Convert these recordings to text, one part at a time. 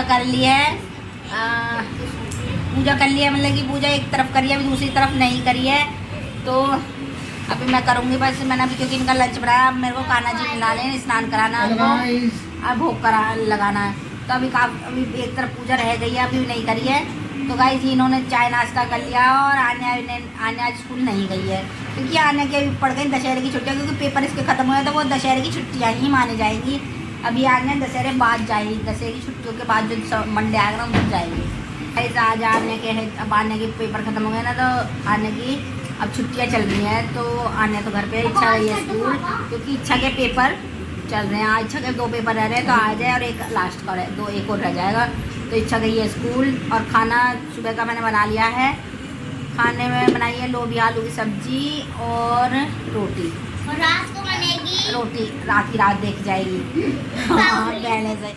पूजा कर ली है, पूजा कर लिया, मतलब कि पूजा एक तरफ करी है, अभी दूसरी तरफ नहीं करी है। तो अभी मैं करूँगी बस। मैंने अभी क्योंकि इनका लंच बनाया, अब मेरे को कान्हा जी मिला लें, स्नान कराना उनको और भोग करा लगाना है। तो अभी एक तरफ पूजा रह गई है, अभी नहीं करी है। तो गाइस इन्होंने चाय नाश्ता कर लिया और आन्या आज स्कूल नहीं गई है, क्योंकि आन्या की अभी पड़ गई दशहरे की छुट्टियाँ, क्योंकि पेपर इसके खत्म हुए तो वो दशहरे की छुट्टियाँ ही मानी जाएंगी। अभी आन्या दशहरे बाद जाएगी, दशहरे की छुट्टियों के बाद जो मंडे आएगा ना उस जाएगी। गाइस आज आने के है, अब आने के पेपर खत्म हो गए ना, तो आने की अब छुट्टियाँ चल रही हैं। तो आने तो घर पे इच्छा गई है स्कूल, क्योंकि इच्छा के पेपर चल रहे हैं। आज इच्छा के 2 पेपर रह रहे हैं, तो आ जाए और एक लास्ट का एक और रह जाएगा। तो इच्छा गई है स्कूल। और खाना सुबह का मैंने बना लिया है। खाने में बनाई है लोबिया आलू की सब्जी और रोटी, और रात को बनेगी रोटी। रात की रात देख जाएगी पहले से।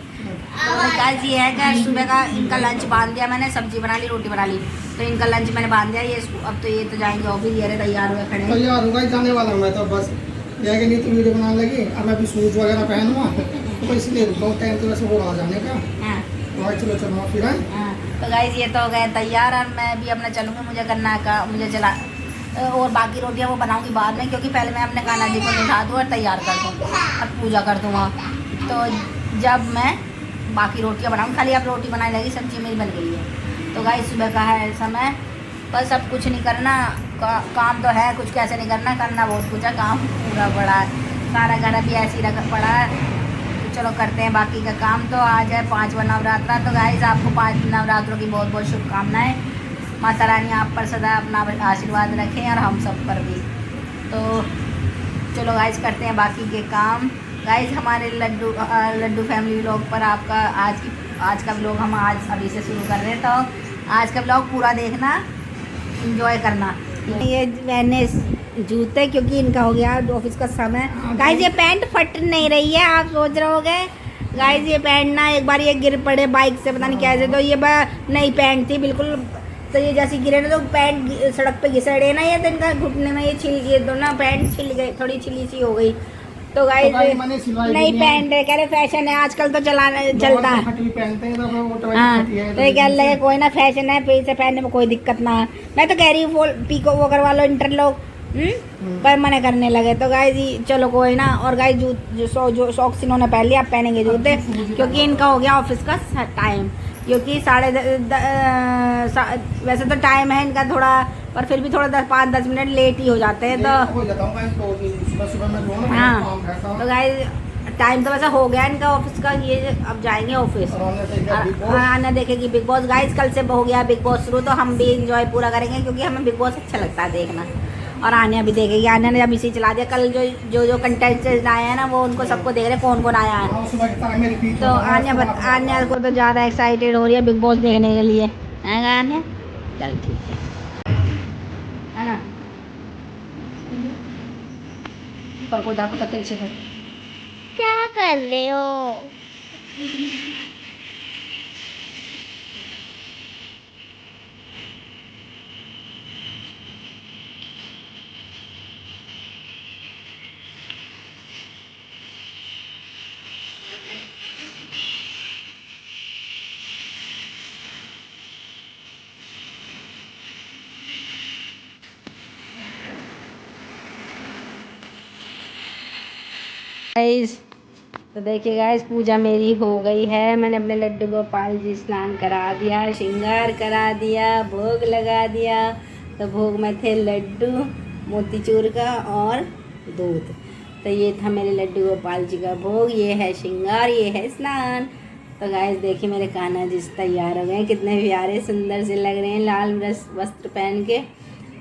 तो गाइस ये है कि सुबह का इनका लंच बांध दिया मैंने, सब्जी बना ली, रोटी बना ली। तो इनका लंच मैंने बांध दिया। ये अब तो ये तो जाएंगे ऑफिस, ये तैयार हुए खड़े। तैयार होगा, जाने वाला हूँ मैं तो बस। ये कि नहीं तो वीडियो बनाने लगी, अब मैं अभी सूट वगैरह पहनूँगा, तो इसलिए बहुत टाइम तो वैसे हो रहा जाने का। हाँ चलो चलो फिर। तो गाइस ये तो हो गए तैयार, और मैं भी अपना चलूँगी। मुझे करना का मुझे चला, और बाकी रोटियाँ वो बनाऊँगी बाद में, क्योंकि पहले मैं अपने कान्हा जी को निभा दूँ और तैयार कर दूँ और पूजा कर दूँगा। तो जब मैं बाकी रोटियाँ बनाऊँ, खाली अब रोटी बनाने लगी, सब्जी मेरी बन गई है। तो गाइस सुबह का है समय, बस अब कुछ नहीं करना। काम तो है, कुछ कैसे नहीं करना बहुत कुछ है, काम पूरा पड़ा है। सारा घर अभी ऐसे ही रखा पड़ा है। तो चलो करते हैं बाकी का काम। तो आज है 5वां नवरात्रा। तो गाइस आपको 5 नवरात्रों की बहुत बहुत शुभकामनाएं। माता रानी आप पर सदा अपना आशीर्वाद रखें और हम सब पर भी। तो चलो गाइस करते हैं बाकी के काम। गाइस हमारे लड्डू फैमिली व्लॉग पर आपका आज का व्लॉग हम आज अभी से शुरू कर रहे हैं। तो आज का व्लॉग पूरा देखना, एंजॉय करना। ये मैंने जूते, क्योंकि इनका हो गया ऑफिस का समय। गाइस ये पैंट फट नहीं रही है, आप सोच रहे होगे। गाइस ये पैंट ना एक बार ये गिर पड़े बाइक से, पता नहीं कैसे। तो ये नई पैंट थी बिल्कुल, तो ये जैसे गिरे ना तो पैंट सड़क पे घिसड़े ना, ये तो इनका घुटने में ये दोनों पैंट छिल गई, थोड़ी छिली सी हो गई। तो गाइस नई पैंट है, कह रहे फैशन है आजकल तो चलता है। हाँ तो कह रहे कोई ना फैशन है, फिर से पहनने में कोई दिक्कत ना है। मैं तो कह रही हूँ पीको वो करवा लो इंटरलॉक, पर मना करने लगे। तो गाइस चलो कोई ना। और गाइस जो सॉक्स इन्होंने पहन लिया, आप पहनेंगे जूते, क्योंकि इनका हो गया ऑफिस का टाइम। क्योंकि वैसे तो टाइम है इनका थोड़ा, पर फिर भी थोड़ा 5-10 मिनट लेट ही हो जाते हैं। तो हाँ तो गाइस टाइम तो वैसा हो गया इनका ऑफिस का, ये अब जाएंगे ऑफिस। आना देखेगी बिग बॉस। गाइस कल से हो गया बिग बॉस शुरू, तो हम भी इंजॉय पूरा करेंगे, क्योंकि हमें बिग बॉस अच्छा लगता है देखना। और आन्या भी देखेगी। आन्या ने अभी से चला दिया। कल जो कंटेस्टेंट आए हैं ना, वो उनको सबको देख रहे कौन कौन आया है। तो आन्या को तो ज़्यादा एक्साइटेड हो रही है बिग बॉस देखने के लिए, है ना आन्या? चल ठीक है ना। पर को दाखो तक से क्या कर रहे हो? गाइस तो देखिए गाइस पूजा मेरी हो गई है। मैंने अपने लड्डू गोपाल जी स्नान करा दिया, श्रृंगार करा दिया, भोग लगा दिया। तो भोग में थे लड्डू मोतीचूर का और दूध। तो ये था मेरे लड्डू गोपाल जी का भोग। ये है श्रृंगार, ये है स्नान। तो गाइस देखिए मेरे कान्हा जी तैयार हो गए, कितने प्यारे सुंदर से लग रहे हैं, लाल वस्त्र पहन के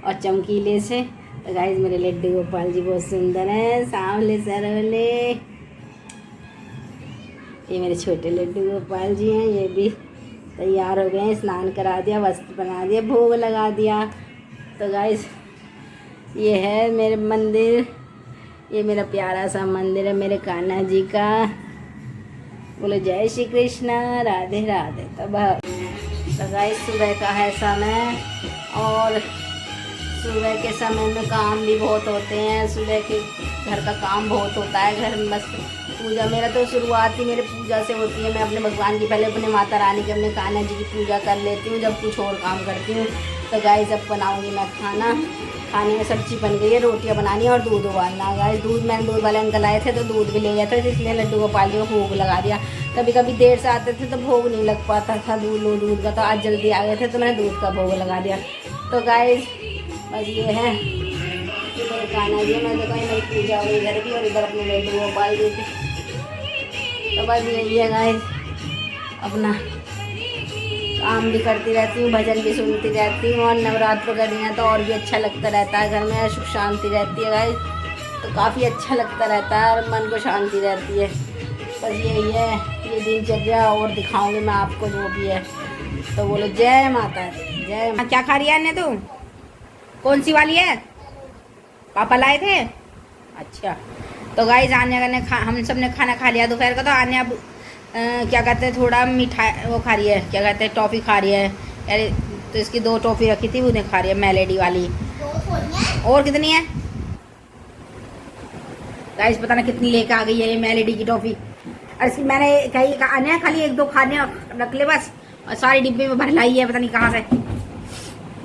और चमकीले से। तो गाइस मेरे लड्डू गोपाल जी बहुत सुंदर हैं, सांवले सरवले। ये मेरे छोटे लड्डू गोपाल जी हैं, ये भी तैयार हो गए हैं, स्नान करा दिया, वस्त्र बना दिया, भोग लगा दिया। तो गाइस ये है मेरे मंदिर, ये मेरा प्यारा सा मंदिर है मेरे कान्हा जी का। बोलो जय श्री कृष्णा, राधे राधे। तो गाइस सुबह का है समय और सुबह के समय में काम भी बहुत होते हैं, सुबह के घर का काम बहुत होता है घर में। बस पूजा मेरा तो शुरुआत ही मेरे पूजा से होती है। मैं अपने भगवान की पहले अपने माता रानी के अपने कान्हा जी की पूजा कर लेती हूँ, जब कुछ और काम करती हूँ। तो गाइस अब बनाऊँगी मैं खाना। खाने में सब्जी बन गई है, रोटियाँ बनानी है और दूध उबालना। गाइस दूध मैंने दूध वाले अंकल आए थे तो दूध भी ले गया था, इसलिए लड्डू गोपाल जी को भोग लगा दिया। कभी कभी देर से आते थे तो भोग नहीं लग पाता था दूध का, तो आज जल्दी आ गए थे तो मैंने दूध का भोग लगा दिया। तो गाइस बस ये है इधर खाना जी, मैं देखो मेरी पूजा हुई इधर भी और इधर अपने लड्डू गोपाल जी थे। तो बस यही है गाइस, अपना काम भी करती रहती हूँ, भजन भी सुनती रहती हूँ। और नवरात्र का दिन है तो और भी अच्छा लगता रहता है, घर में सुख शांति रहती है गाइस। तो काफ़ी अच्छा लगता रहता है और मन को शांति रहती है। बस यही है ये दिनचर्या, और दिखाऊंगी मैं आपको जो भी है। तो बोलो जय माता दी, जय माता। क्या खा रही है अन्य तू? कौन सी वाली है? पापा लाए थे? अच्छा। तो गाइस आन्या ने हम सब ने खाना खा लिया दोपहर का। तो आन्या अब क्या कहते हैं थोड़ा मिठाई वो खा रही है, क्या कहते हैं टॉफ़ी खा रही है। अरे तो इसकी 2 टॉफ़ी रखी थी, उन्हें खा रही है मेलेडी वाली। और कितनी है गाइस पता ना कितनी लेकर आ गई है ये मेलेडी की टॉफ़ी। और इसकी मैंने कही आन्या खाली 1-2 खाने रख ले बस, और सारी डिब्बे में भर लाई है, पता नहीं कहाँ से।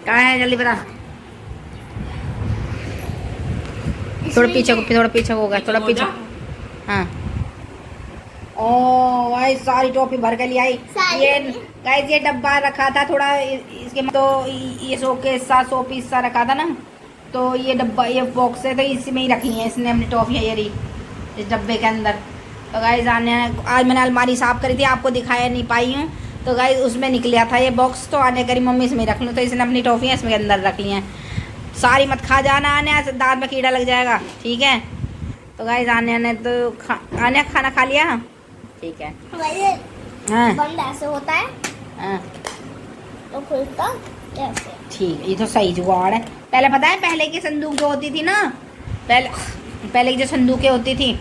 कहाँ है जल्दी बता। थोड़ा पीछे होगा, थोड़ा पीछे। हाँ ओ भाई सारी टॉफी भर के ले आई। ये गाइस ये डब्बा रखा था थोड़ा इसके, तो ये 100 के साथ 100 पीस सा रखा था ना, तो ये डब्बा ये बॉक्स है तो इसी में ही रखी है इसने अपनी टॉफियाँ ये रही इस डब्बे के अंदर। तो गाइस आज मैंने अलमारी साफ़ करी थी, आपको दिखाया नहीं पाई हूँ। तो गाइस उसमें निकला था ये बॉक्स, तो आने करी मम्मी इसमें रख लूँ, तो इसने अपनी टॉफियाँ इसमें अंदर रख ली हैं। सारी मत खा जाना आने, दांत में कीड़ा लग जाएगा, ठीक है। तो गाइस आने ने तो आने खाना खा लिया, ठीक है। हाँ बंद ऐसे होता है हाँ तो खुलता कैसे? ठीक, ये तो सही जुगाड़ है। पहले पता है पहले की संदूक जो होती थी ना, पहले की जो संदूकें होती थी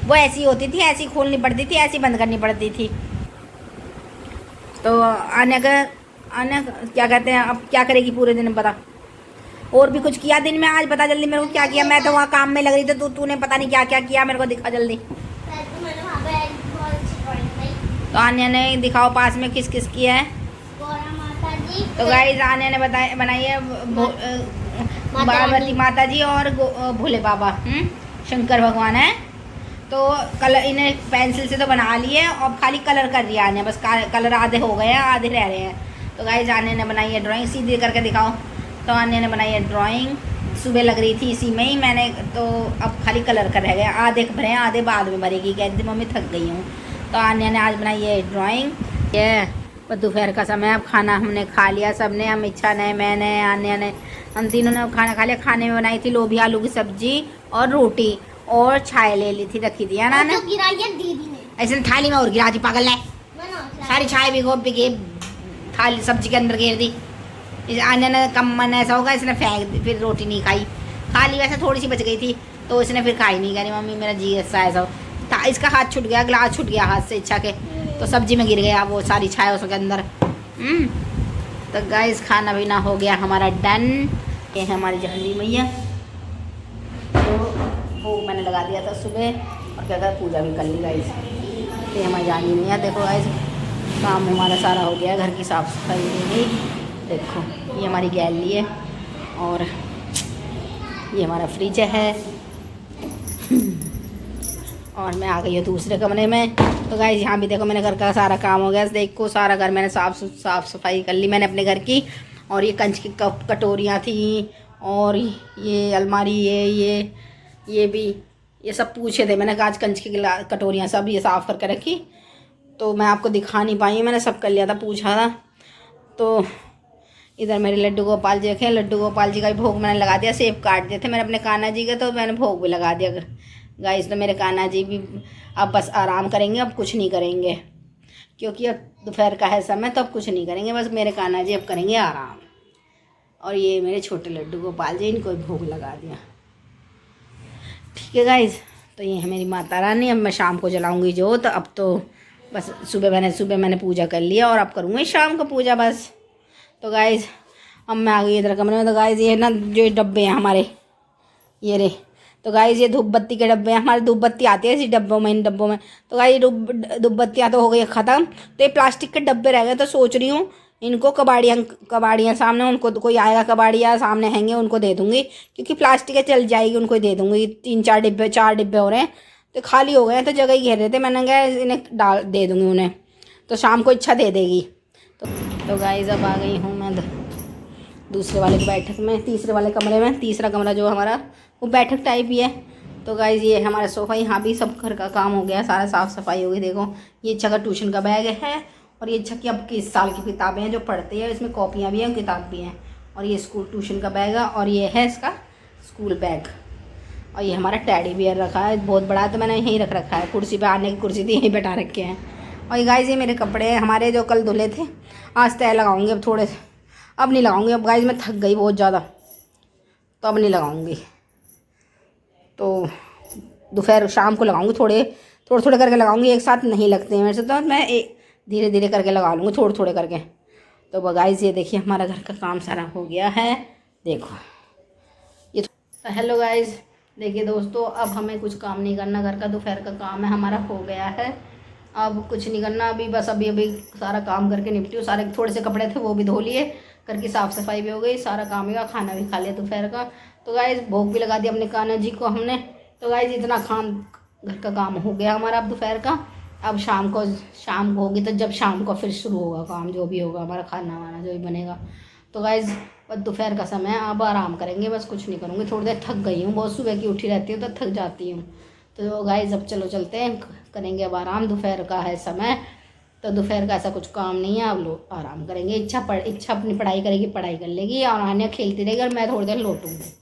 वो ऐसी होती थी, ऐसी खोलनी पड़ती थी, ऐसी बंद करनी पड़ती थी। तो आने क्या कहते हैं अब क्या करेगी पूरे दिन बता। और भी कुछ किया दिन में आज, बता जल्दी मेरे को क्या किया। मैं तो वहाँ काम में लग रही थी, तूने पता नहीं क्या क्या किया, मेरे को दिखा जल्दी। तो आन्या ने दिखाओ पास में किस किस किया है। तो गाइस आन्या ने बनाई है पार्वती माता जी और भोले बाबा, शंकर भगवान है। तो कलर इन्हें पेंसिल से तो बना लिए, अब खाली कलर कर दिया आन्या, बस कलर आधे हो गए हैं आधे रह रहे हैं। तो गाइस आन्या ने बनाई है ड्राइंग, सीधी करके दिखाओ। तो आन्या ने बनाई है ड्राइंग, सुबह लग रही थी इसी में ही मैंने, तो अब खाली कलर कर रह गया, आधे भरे हैं आधे बाद में भरेगी, कहती थी मम्मी थक गई हूँ। तो आन्या ने आज बनाई है ड्राइंग। ये दोपहर का समय, अब खाना हमने खा लिया सबने, अमिच्छा ने, मैंने, आन्या ने, हम तीनों ने खाना खा लिया। खाने में बनाई थी लोभी आलू की सब्जी और रोटी, और छाय ले ली थी रखी थी ना तो गिराई है दीदी ने, ऐसे थाली में और गिरा दी पागल है, सारी छाय भी थाली सब्जी के अंदर घेर दी। इस आन्या ने कम मन ऐसा होगा इसने फेंक दी, फिर रोटी नहीं खाई, खा ली वैसे थोड़ी सी बच गई थी तो इसने फिर खाई नहीं, कह मम्मी मेरा जी ऐसा था, इसका हाथ छूट गया, गिलास छूट गया हाथ से इच्छा के, तो सब्जी में गिर गया वो सारी छाया उसके अंदर। तो गाइस खाना पीना हो गया हमारा डन। ये है हमारी जहरी मैया, तो वो मैंने लगा दिया था सुबह, और क्या कहते पूजा भी कर ली गाइस। ये हमारी जानी मैया, देखो गाइस काम हमारा सारा हो गया, घर की साफ़ सफाई हो गई। देखो ये हमारी गैलरी है, और ये हमारा फ्रिज है, और मैं आ गई हूँ दूसरे कमरे में। तो गाइस यहाँ भी देखो मैंने घर का सारा काम हो गया, देखो सारा घर मैंने साफ़ सफाई कर ली मैंने अपने घर की। और ये कंच की कटोरियाँ थी, और ये अलमारी, ये भी, ये सब पूछे थे मैंने, आज कंच की कटोरियाँ सब ये साफ़ करके रखी। तो मैं आपको दिखा नहीं पाई, मैंने सब कर लिया था, पूछा था। तो इधर मेरे लड्डू गोपाल जी रखे, लड्डू गोपाल जी का भी भोग मैंने लगा दिया, सेब काट दिए थे मैंने अपने कान्हा जी के, तो मैंने भोग भी लगा दिया गाइस। तो मेरे कान्हा जी भी अब बस आराम करेंगे, अब कुछ नहीं करेंगे, क्योंकि अब दोपहर का है समय, तो अब कुछ नहीं करेंगे, बस मेरे कान्हा जी अब करेंगे आराम। और ये मेरे छोटे लड्डू गोपाल जी, इनको भोग लगा दिया, ठीक है गाइस। तो ये है मेरी माता रानी, अब मैं शाम को जलाऊंगी जोत। अब तो बस सुबह मैंने पूजा कर लिया, और अब करूँगी शाम को पूजा बस। तो गाइस अब मैं आ गई इधर कमरे में। तो गाइस ये ना जो डब्बे हैं हमारे, ये रे, तो गाइस ये धूप बत्ती के डब्बे हैं हमारे। धूप बत्ती आती है इसी डब्बों में, इन डब्बों में। तो गाइस धूप बत्तियाँ तो हो गई ख़त्म, तो ये प्लास्टिक के डब्बे रह गए। तो सोच रही हूँ इनको कबाड़ियाँ सामने, उनको कोई आएगा कबाड़िया सामने हैंगे उनको दे दूँगी, क्योंकि प्लास्टिक चल जाएगी, उनको दे दूँगी। 4 डिब्बे हो रहे हैं, तो खाली हो गए हैं, तो जगह ही घेर रहे थे। मैंने कहा इन्हें दे दूँगी उन्हें, तो शाम को इच्छा दे देगी। तो गाइस अब आ गई हूँ मैं दूसरे वाले की बैठक में, तीसरे वाले कमरे में। तीसरा कमरा जो हमारा वो बैठक टाइप ही है। तो गाइस ये हमारा सोफ़ा, यहाँ भी सब घर का काम हो गया, सारा साफ़ सफाई हो गई। देखो ये इच्छा का ट्यूशन का बैग है, और ये इच्छा की अब किस साल की किताबें हैं जो पढ़ते हैं, इसमें कॉपियाँ भी हैं, किताब भी हैं। और ये स्कूल ट्यूशन का बैग है, और ये है इसका स्कूल बैग। और ये हमारा टेडी बियर रखा है, बहुत बड़ा, तो मैंने यहीं रख रखा है। कुर्सी पे आने की कुर्सी थी, यहीं बैठा रखे हैं। और ये गाइस ये मेरे कपड़े हैं हमारे, जो कल धुले थे। आज तय लगाऊंगी, अब थोड़े, अब नहीं लगाऊंगी। अब गाइस मैं थक गई बहुत ज़्यादा, तो अब नहीं लगाऊंगी। तो दोपहर शाम को लगाऊंगी, थोड़े करके लगाऊंगी, एक साथ नहीं लगते हैं मेरे से। तो मैं धीरे धीरे करके लगा लूँगी, थोड़े करके। तो गाइस ये देखिए हमारा घर का काम सारा हो गया है। देखो ये तो हेलो गाइस, देखिए दोस्तों, अब हमें कुछ काम नहीं करना, घर का दोपहर का काम है हमारा हो गया है। अब कुछ नहीं करना, अभी बस अभी सारा काम करके निपटी हूँ। सारे थोड़े से कपड़े थे वो भी धो लिए, घर की साफ़ सफाई भी हो गई, सारा काम हुआ, खाना भी खा लिया दोपहर का। तो गाइस भोग भी लगा दिया अपने कान्हा जी को हमने। तो गाइस इतना घर का काम हो गया हमारा अब दोपहर का। अब शाम को होगी, तो जब शाम को फिर शुरू होगा काम, जो भी होगा हमारा खाना वाना जो भी बनेगा। तो गाइस बस दोपहर का समय, अब आराम करेंगे, बस कुछ नहीं करूँगी। थोड़ी देर थक गई हूँ, बहुत सुबह की उठी रहती हूँ तो थक जाती हूँ। तो गाइस अब चलो चलते हैं, करेंगे अब आराम। दोपहर का है समय, तो दोपहर का ऐसा कुछ काम नहीं है, अब लोग आराम करेंगे। इच्छा अपनी पढ़ाई करेगी, पढ़ाई कर लेगी, और आन्या खेलती रहेगी, और मैं थोड़ी देर लौटूँगी।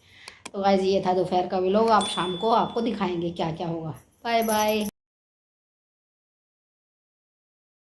तो गाइस ये था दोपहर का व्लॉग। आप शाम को आपको दिखाएंगे क्या क्या होगा। Bye bye.